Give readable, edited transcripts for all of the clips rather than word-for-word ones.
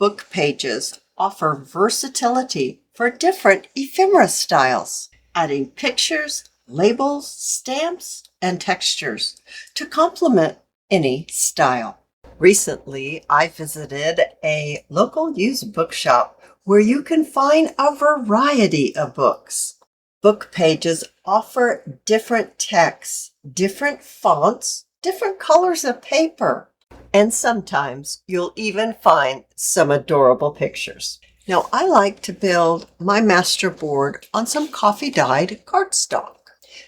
Book pages offer versatility for different ephemera styles, adding pictures, labels, stamps, and textures to complement any style. Recently, I visited a local used bookshop where you can find a variety of books. Book pages offer different texts, different fonts, different colors of paper, and sometimes you'll even find some adorable pictures. Now, I like to build my master board on some coffee-dyed cardstock.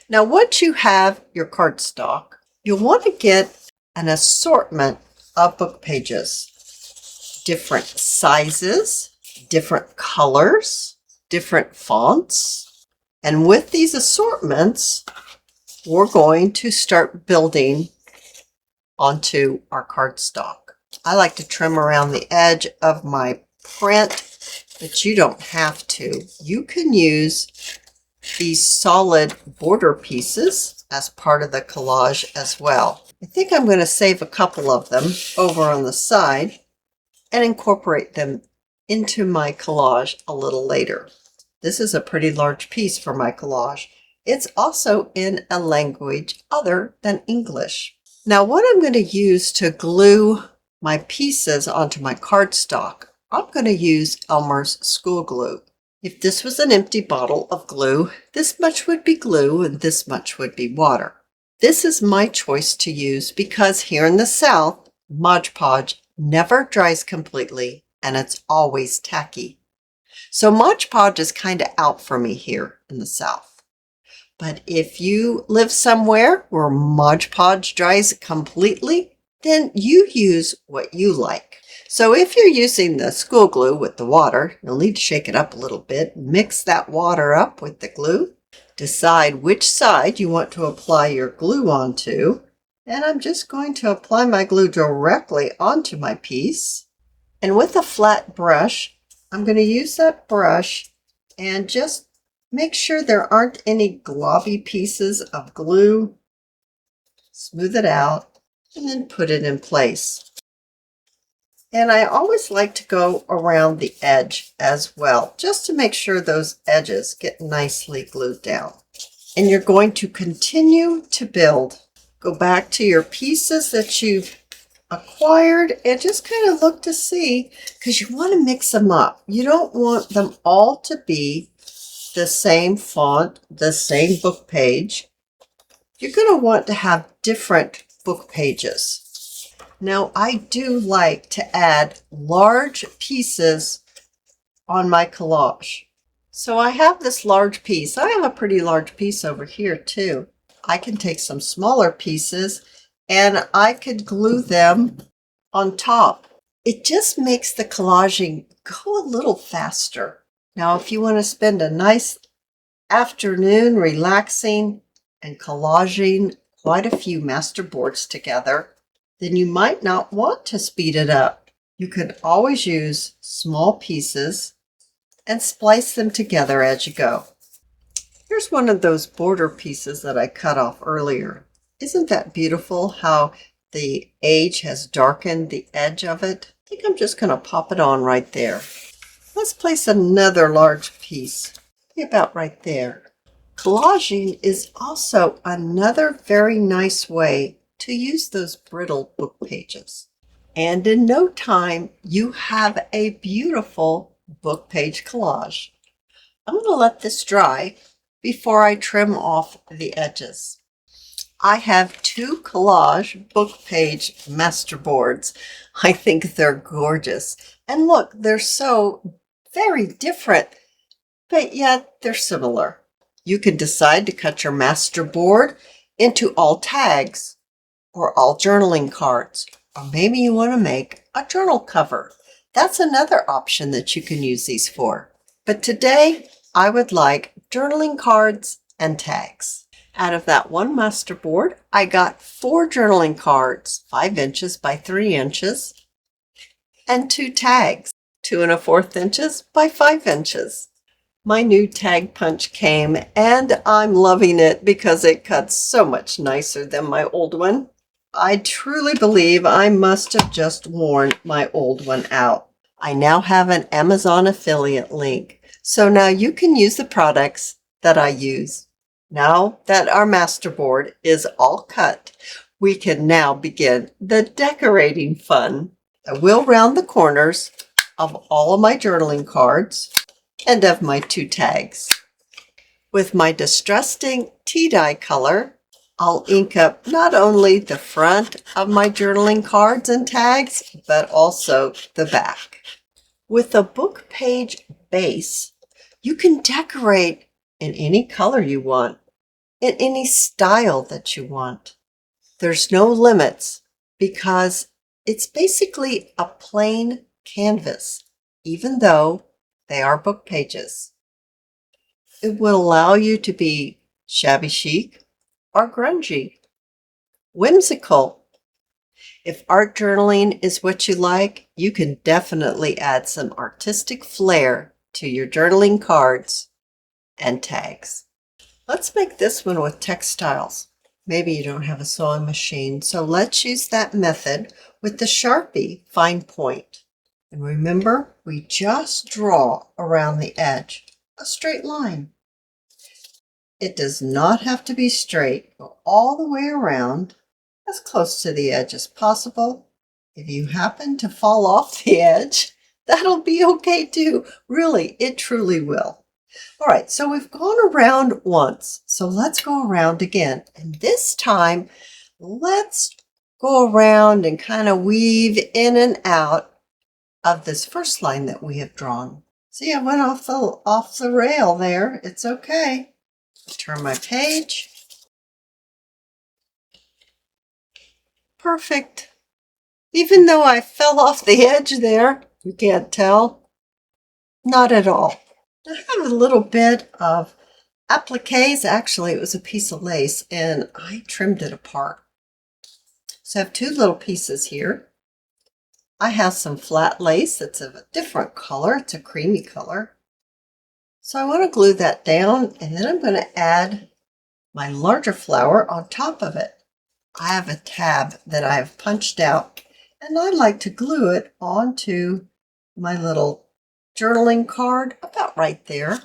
Now, once you have your cardstock, you'll want to get an assortment of book pages, different sizes, different colors, different fonts. And with these assortments, we're going to start building onto our cardstock. I like to trim around the edge of my print, but you don't have to. You can use these solid border pieces as part of the collage as well. I think I'm going to save a couple of them over on the side and incorporate them into my collage a little later. This is a pretty large piece for my collage. It's also in a language other than English. Now, what I'm going to use to glue my pieces onto my cardstock, I'm going to use Elmer's school glue. If this was an empty bottle of glue, this much would be glue and this much would be water. This is my choice to use because here in the South, Mod Podge never dries completely and it's always tacky. So Mod Podge is kind of out for me here in the South. But if you live somewhere where Mod Podge dries completely, then you use what you like. So if you're using the school glue with the water, you'll need to shake it up a little bit, mix that water up with the glue, decide which side you want to apply your glue onto, and I'm just going to apply my glue directly onto my piece. And with a flat brush, I'm going to use that brush and just make sure there aren't any globby pieces of glue. Smooth it out and then put it in place. And I always like to go around the edge as well, just to make sure those edges get nicely glued down. And you're going to continue to build. Go back to your pieces that you've acquired and just kind of look to see, because you want to mix them up. You don't want them all to be the same font, the same book page. You're going to want to have different book pages. Now, I do like to add large pieces on my collage. So I have this large piece. I have a pretty large piece over here too. I can take some smaller pieces and I could glue them on top. It just makes the collaging go a little faster. Now, if you want to spend a nice afternoon relaxing and collaging quite a few master boards together, then you might not want to speed it up. You can always use small pieces and splice them together as you go. Here's one of those border pieces that I cut off earlier. Isn't that beautiful how the age has darkened the edge of it? I think I'm just going to pop it on right there. Let's place another large piece, about right there. Collaging is also another very nice way to use those brittle book pages. And in no time, you have a beautiful book page collage. I'm going to let this dry before I trim off the edges. I have two collage book page master boards. I think they're gorgeous. And look, they're so very different, but yet they're similar. You can decide to cut your master board into all tags or all journaling cards, or maybe you want to make a journal cover. That's another option that you can use these for. But today, I would like journaling cards and tags. Out of that one master board, I got 4 journaling cards, 5 inches by 3 inches, and 2 tags, 2 1/4 inches by 5 inches. My new tag punch came and I'm loving it because it cuts so much nicer than my old one. I truly believe I must have just worn my old one out. I now have an Amazon affiliate link, so now you can use the products that I use. Now that our masterboard is all cut, we can now begin the decorating fun. I will round the corners of all of my journaling cards and of my 2 tags. With my Distressed Ink tea dye color, I'll ink up not only the front of my journaling cards and tags, but also the back. With a book page base, you can decorate in any color you want, in any style that you want. There's no limits because it's basically a plain canvas, even though they are book pages. It will allow you to be shabby chic or grungy, whimsical. If art journaling is what you like, you can definitely add some artistic flair to your journaling cards and tags. Let's make this one with textiles. Maybe you don't have a sewing machine, so let's use that method with the Sharpie fine point. And remember, we just draw around the edge, a straight line. It does not have to be straight. Go all the way around, as close to the edge as possible. If you happen to fall off the edge, that'll be okay too. Really, it truly will. All right, so we've gone around once, so let's go around again. And this time, let's go around and kind of weave in and out of this first line that we have drawn. See, I went off the rail there. It's okay. Turn my page. Perfect. Even though I fell off the edge there, you can't tell. Not at all. I have a little bit of appliques. Actually, it was a piece of lace, and I trimmed it apart. So I have 2 little pieces here. I have some flat lace that's of a different color. It's a creamy color. So I want to glue that down, and then I'm going to add my larger flower on top of it. I have a tab that I have punched out, and I like to glue it onto my little journaling card about right there.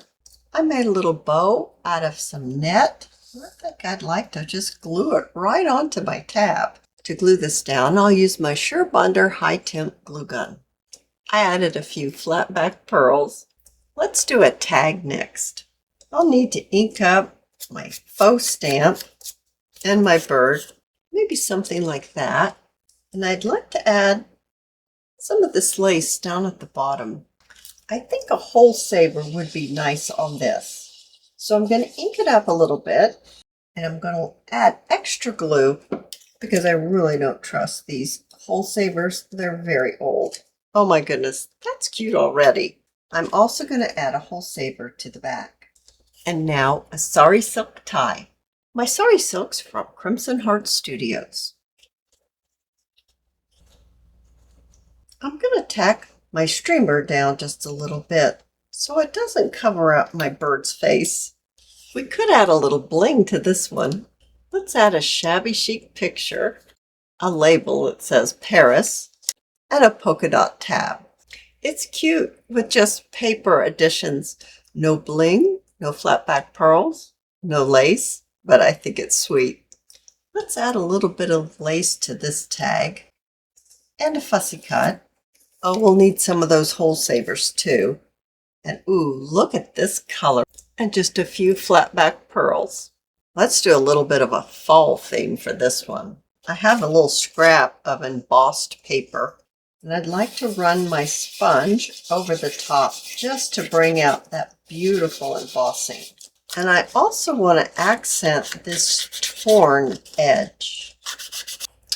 I made a little bow out of some net. I think I'd like to just glue it right onto my tab. To glue this down, I'll use my Surebonder high temp glue gun. I added a few flat back pearls. Let's do a tag next. I'll need to ink up my faux stamp and my bird, maybe something like that. And I'd like to add some of this lace down at the bottom. I think a hole saver would be nice on this. So I'm going to ink it up a little bit, and I'm going to add extra glue because I really don't trust these hole savers. They're very old. Oh my goodness, that's cute already. I'm also going to add a hole saver to the back. And now a sari silk tie. My sari silk's from Crimson Heart Studios. I'm going to tack my streamer down just a little bit so it doesn't cover up my bird's face. We could add a little bling to this one. Let's add a shabby chic picture, a label that says Paris, and a polka dot tab. It's cute with just paper additions. No bling, no flat back pearls, no lace, but I think it's sweet. Let's add a little bit of lace to this tag and a fussy cut. Oh, we'll need some of those hole savers too. And ooh, look at this color. And just a few flat back pearls. Let's do a little bit of a fall theme for this one. I have a little scrap of embossed paper, and I'd like to run my sponge over the top just to bring out that beautiful embossing. And I also want to accent this torn edge.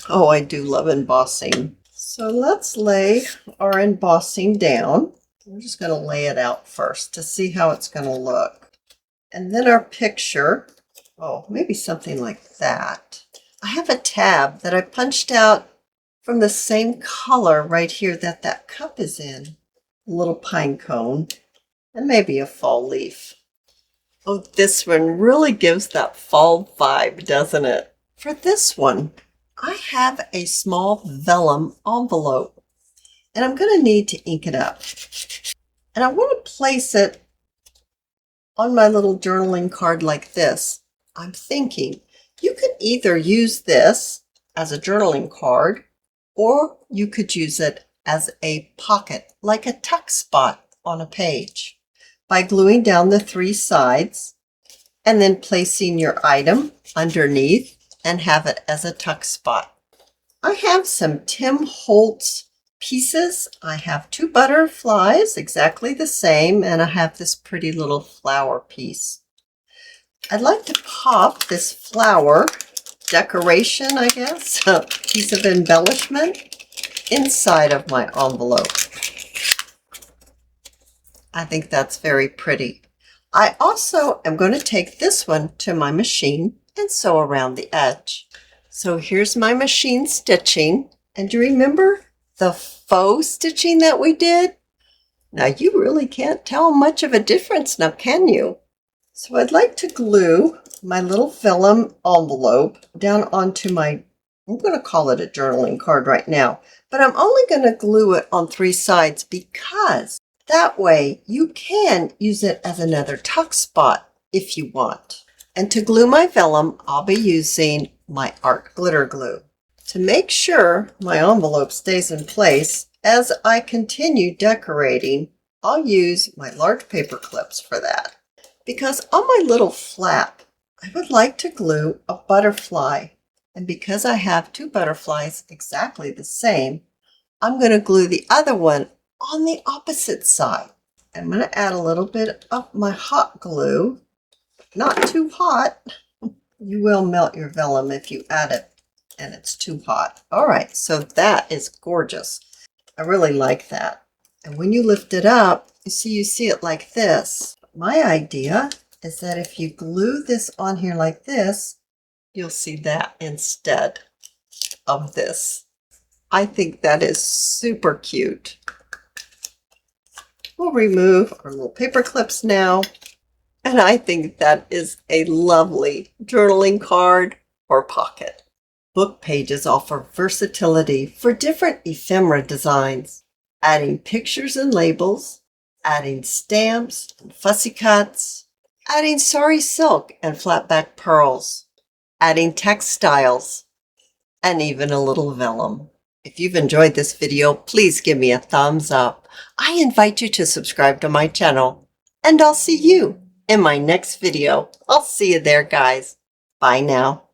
Oh, I do love embossing. So let's lay our embossing down. I'm just going to lay it out first to see how it's going to look. And then our picture, oh, maybe something like that. I have a tab that I punched out from the same color right here that that cup is in. A little pine cone and maybe a fall leaf. Oh, this one really gives that fall vibe, doesn't it? For this one, I have a small vellum envelope. And I'm going to need to ink it up. And I want to place it on my little journaling card like this. I'm thinking you could either use this as a journaling card, or you could use it as a pocket, like a tuck spot on a page, by gluing down the 3 sides and then placing your item underneath and have it as a tuck spot. I have some Tim Holtz pieces. I have 2 butterflies, exactly the same, and I have this pretty little flower piece. I'd like to pop this flower decoration, I guess, a piece of embellishment inside of my envelope. I think that's very pretty. I also am going to take this one to my machine and sew around the edge. So here's my machine stitching. And do you remember the faux stitching that we did? Now you really can't tell much of a difference now, can you? So I'd like to glue my little vellum envelope down onto my, I'm going to call it a journaling card right now, but I'm only going to glue it on 3 sides because that way you can use it as another tuck spot if you want. And to glue my vellum, I'll be using my art glitter glue. To make sure my envelope stays in place as I continue decorating, I'll use my large paper clips for that. Because on my little flap, I would like to glue a butterfly. And because I have 2 butterflies exactly the same, I'm going to glue the other one on the opposite side. I'm going to add a little bit of my hot glue. Not too hot. You will melt your vellum if you add it and it's too hot. All right, so that is gorgeous. I really like that. And when you lift it up, you see it like this. My idea is that if you glue this on here like this, you'll see that instead of this. I think that is super cute. We'll remove our little paper clips now. And I think that is a lovely journaling card or pocket. Book pages offer versatility for different ephemera designs, adding pictures and labels, adding stamps and fussy cuts, adding sari silk and flatback pearls, adding textiles, and even a little vellum. If you've enjoyed this video, please give me a thumbs up. I invite you to subscribe to my channel, and I'll see you in my next video. I'll see you there, guys. Bye now.